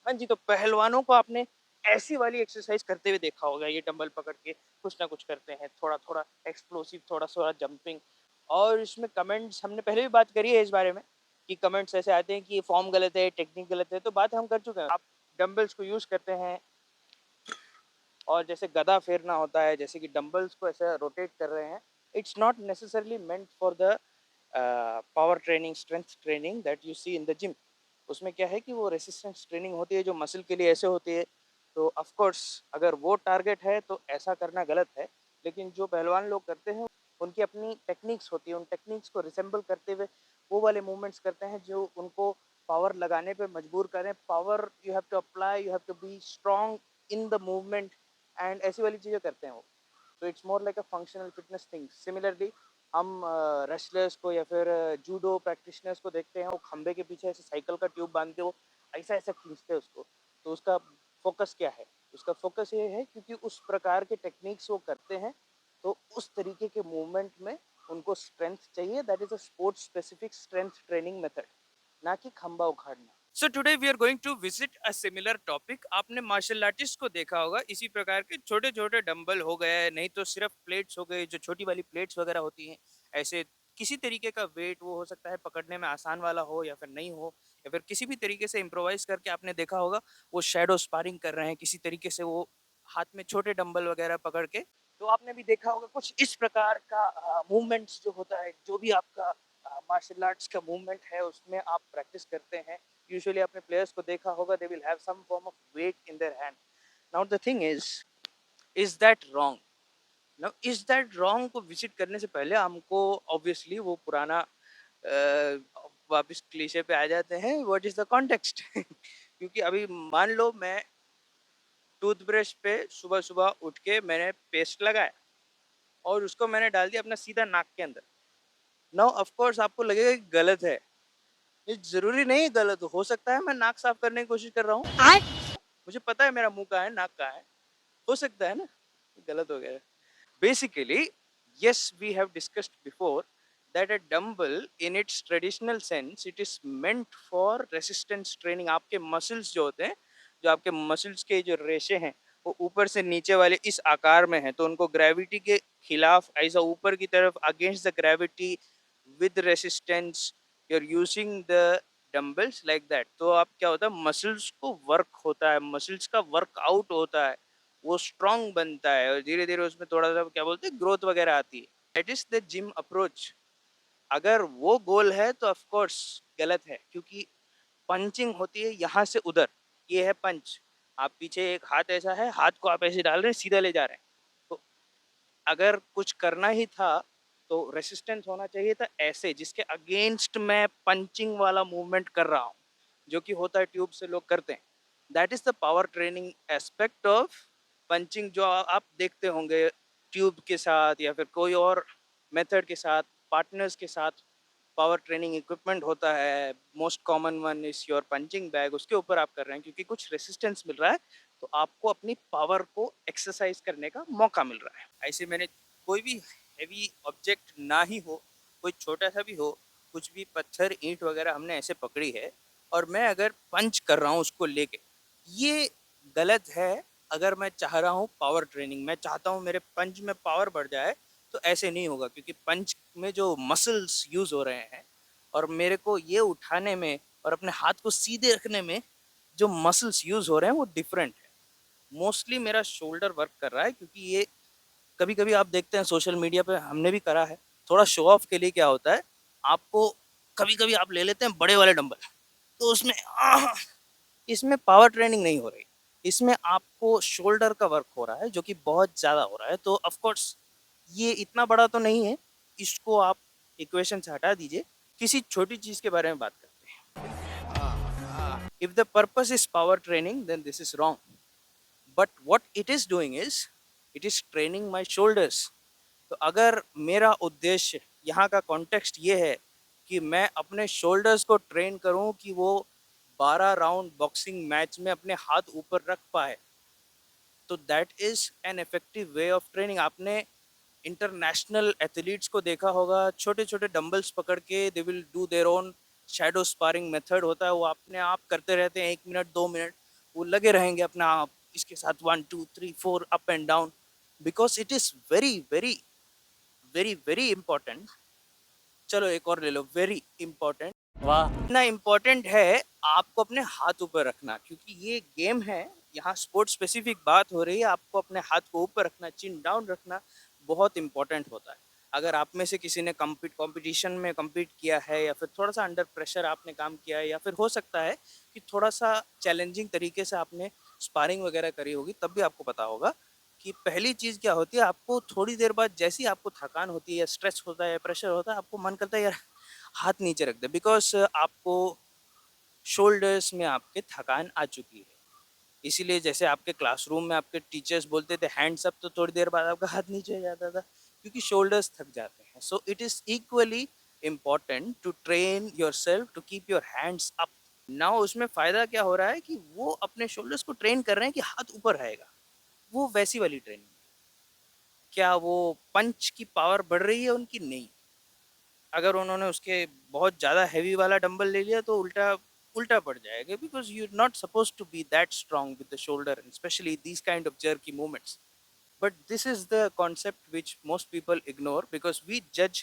हाँ जी, तो पहलवानों को आपने ऐसी वाली एक्सरसाइज करते हुए देखा होगा, ये डंबल पकड़ के कुछ ना कुछ करते हैं, थोड़ा-थोड़ा एक्सप्लोसिव, थोड़ा-थोड़ा जंपिंग। और इसमें कमेंट्स हमने पहले भी बात करी है इस बारे में कि कमेंट्स ऐसे आते हैं कि ये फॉर्म गलत है, टेक्निक गलत है, तो बात हम कर चुके हैं। आप डंबल्स को यूज़ करते हैं और जैसे गदा फेरना होता है, जैसे कि डंबल्स को ऐसे रोटेट कर रहे हैं, it's not necessarily meant for the power training, strength training that you see in the gym. उसमें क्या है कि वो रेसिस्टेंस ट्रेनिंग होती है जो मसल के लिए ऐसे होती है। तो ऑफ कोर्स अगर वो टारगेट है तो ऐसा करना गलत है। लेकिन जो पहलवान लोग करते हैं उनकी अपनी टेक्निक्स होती है, उन टेक्निक्स को रिसेंबल करते हुए वो वाले मूवमेंट्स करते हैं जो उनको पावर लगाने पे मजबूर करें। Power you have to apply, you have to be strong in the movement and ऐसी वाली चीज़ें करते हैं वो। तो it's more like a functional fitness thing. Similarly हम रेसलर्स को या फिर जूडो प्रैक्टिशनर्स को देखते हैं, वो खंबे के पीछे ऐसे साइकिल का ट्यूब बांध के वो ऐसा ऐसा खींचते हैं उसको। तो उसका फोकस क्या है? उसका फोकस ये है क्योंकि उस प्रकार के टेक्निक्स वो करते हैं, तो उस तरीके के मूवमेंट में उनको स्ट्रेंथ चाहिए। That is a sports specific strength training method, ना कि खंबा उखाड़ना। So today we are going to visit a similar topic. आपने मार्शल आर्टिस्ट को देखा होगा, इसी प्रकार के छोटे छोटे डंबल हो गए, नहीं तो सिर्फ प्लेट्स हो गई, जो छोटी वाली प्लेट्स वगैरह होती हैं। ऐसे किसी तरीके का वेट, वो हो सकता है पकड़ने में आसान वाला हो या फिर नहीं हो, या फिर किसी भी तरीके से इम्प्रोवाइज करके आपने देखा होगा वो शैडो स्पारिंग कर रहे हैं किसी तरीके से, वो हाथ में छोटे डंबल वगैरह पकड़ के। तो आपने भी देखा होगा कुछ इस प्रकार का मूवमेंट्स जो होता है, जो भी आपका मार्शल आर्ट्स का मूवमेंट है उसमें आप प्रैक्टिस करते हैं। यूजुअली आपने प्लेयर्स को देखा होगा, they will have some form of weight in their hand. Now the thing is that wrong? Now is that wrong को विजिट करने से पहले हमको ऑब्वियसली वो पुराना वापस क्लीशे पे आ जाते हैं, व्हाट इज द कॉन्टेक्स्ट। क्योंकि अभी मान लो मैं टूथब्रश पे सुबह सुबह उठ के मैंने पेस्ट लगाया और उसको मैंने डाल दिया अपना सीधा नाक के अंदर। नाउ ऑफ कोर्स आपको लगेगा कि गलत है। ये जरूरी नहीं गलत हो सकता है मैं नाक साफ करने की कोशिश कर रहा हूँ, मुझे पता है मेरा मुंह कहाँ है, नाक कहाँ है, हो सकता है ना गलत हो गया। Basically, yes, we have discussed before that a dumbbell in its traditional sense it is meant for resistance training। आपके मसल्स जो होते हैं, जो आपके मसल्स के जो रेशे हैं वो ऊपर से नीचे वाले इस आकार में हैं, तो उनको ग्रेविटी के खिलाफ ऐसा ऊपर की तरफ against the gravity with resistance you are using the dumbbells like that. तो आप क्या होता है, मसल्स को वर्क होता है, मसल्स का वर्कआउट होता है, वो स्ट्रांग बनता है और धीरे धीरे उसमें थोड़ा सा क्या बोलते हैं ग्रोथ वगैरह आती है। That is the gym approach. अगर वो गोल है तो ऑफ कोर्स गलत है, क्योंकि पंचिंग होती है यहाँ से उधर, ये है पंच। आप पीछे एक हाथ ऐसा है, हाथ को आप ऐसे डाल रहे हैं, सीधा ले जा रहे हैं। तो अगर कुछ करना ही था तो रेसिस्टेंस होना चाहिए था ऐसे, जिसके अगेंस्ट मैं पंचिंग वाला मूवमेंट कर रहा हूँ, जो कि होता है ट्यूब से लोग करते हैं। That is the power training aspect of punching, जो आप देखते होंगे ट्यूब के साथ या फिर कोई और मेथड के साथ, पार्टनर्स के साथ पावर ट्रेनिंग इक्विपमेंट होता है। Most common one is your punching bag, उसके ऊपर आप कर रहे हैं क्योंकि कुछ रेसिस्टेंस मिल रहा है, तो आपको अपनी पावर को एक्सरसाइज करने का मौका मिल रहा है। ऐसे मैंने कोई भी हैवी ऑब्जेक्ट ना ही हो, कोई छोटा सा भी हो, कुछ भी पत्थर ईंट वगैरह हमने ऐसे पकड़ी है और मैं अगर पंच कर रहा हूँ उसको लेके, ये गलत है। अगर मैं चाह रहा हूँ पावर ट्रेनिंग, मैं चाहता हूँ मेरे पंच में पावर बढ़ जाए, तो ऐसे नहीं होगा, क्योंकि पंच में जो मसल्स यूज हो रहे हैं और मेरे को ये उठाने में और अपने हाथ को सीधे रखने में जो मसल्स यूज हो रहे हैं वो डिफरेंट है। मोस्टली मेरा शोल्डर वर्क कर रहा है, क्योंकि ये कभी कभी आप देखते हैं सोशल मीडिया पे, हमने भी करा है, थोड़ा शो ऑफ के लिए क्या होता है, आपको कभी कभी आप ले लेते हैं बड़े वाले डंबल, तो उसमें इसमें पावर ट्रेनिंग नहीं हो रही, इसमें आपको शोल्डर का वर्क हो रहा है जो कि बहुत ज़्यादा हो रहा है। तो ऑफ कोर्स ये इतना बड़ा तो नहीं है, इसको आप इक्वेशन से हटा दीजिए, किसी छोटी चीज़ के बारे में बात करते हैं। If the purpose is power training then this is wrong, but what it is doing is it is training my shoulders. तो अगर मेरा उद्देश्य यहाँ का कॉन्टेक्स्ट ये है कि मैं अपने शोल्डर्स को ट्रेन करूँ कि वो 12 राउंड बॉक्सिंग मैच में अपने हाथ ऊपर रख पाए, तो that is an effective way of training. आपने इंटरनेशनल एथलीट्स को देखा होगा, छोटे छोटे डंबल्स पकड़ के they will do their own shadow sparring method होता है, वो अपने आप करते रहते हैं 1 मिनट 2 मिनट, वो लगे रहेंगे अपना इसके साथ 1 2 3 4 up and down, because it is very very very very important. चलो एक और ले लो, वेरी इंपॉर्टेंट। वाह। इतना इम्पोर्टेंट है आपको अपने हाथ ऊपर रखना, क्योंकि ये गेम है, यहाँ स्पोर्ट स्पेसिफिक बात हो रही है। आपको अपने हाथ को ऊपर रखना, चिन डाउन रखना बहुत इम्पोर्टेंट होता है। अगर आप में से किसी ने कंपटीशन में कम्पीट किया है, या फिर थोड़ा सा अंडर प्रेशर आपने काम किया है, या फिर हो सकता है कि थोड़ा सा चैलेंजिंग तरीके से आपने स्पारिंग वगैरह करी होगी, तब भी आपको पता होगा कि पहली चीज़ क्या होती है। आपको थोड़ी देर बाद जैसी आपको थकान होती है या स्ट्रेस होता है या प्रेशर होता है, आपको मन करता है यार हाथ नीचे रख दे, बिकॉज आपको शोल्डर्स में आपके थकान आ चुकी है। इसीलिए जैसे आपके क्लासरूम में आपके टीचर्स बोलते थे हैंड्स अप, तो थोड़ी देर बाद आपका हाथ नीचे हो जाता था, क्योंकि शोल्डर्स थक जाते हैं। So it is equally important to train yourself to keep your hands up. Now उसमें फ़ायदा क्या हो रहा है कि वो अपने शोल्डर्स को ट्रेन कर रहे हैं कि हाथ ऊपर रहेगा। वो वैसी वाली ट्रेनिंग। क्या वो पंच की पावर बढ़ रही है उनकी? नहीं। अगर उन्होंने उसके बहुत ज़्यादा हैवी वाला डंबल ले लिया तो उल्टा उल्टा पड़ जाएगा, because you are not suppose to be that strong with the shoulder, specially these kind of jerky movements. But this is the concept which most people ignore, because we judge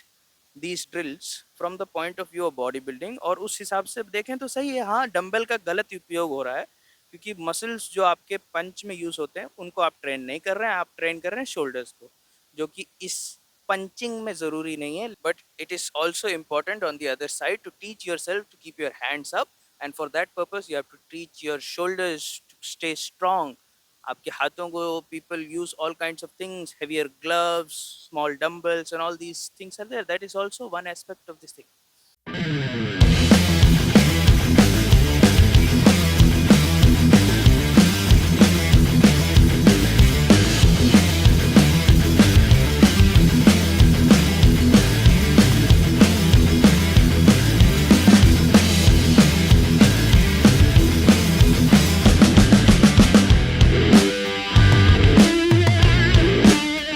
these drills from the point of view of bodybuilding। और उस हिसाब से देखें तो सही है, हाँ dumbbell का गलत उपयोग हो रहा है, क्योंकि मसल्स जो आपके पंच में यूज होते हैं उनको आप ट्रेन नहीं कर रहे हैं, आप ट्रेन कर रहे हैं शोल्डर्स को, जो कि इस पंचिंग में ज़रूरी नहीं है। But it is also important on the other side to teach yourself to keep your hands up, and for that purpose you have to teach your shoulders to stay strong. आपके हाथों को people use all kinds of things, heavier gloves, small dumbbells, and all these things are there. That is also one aspect of this thing.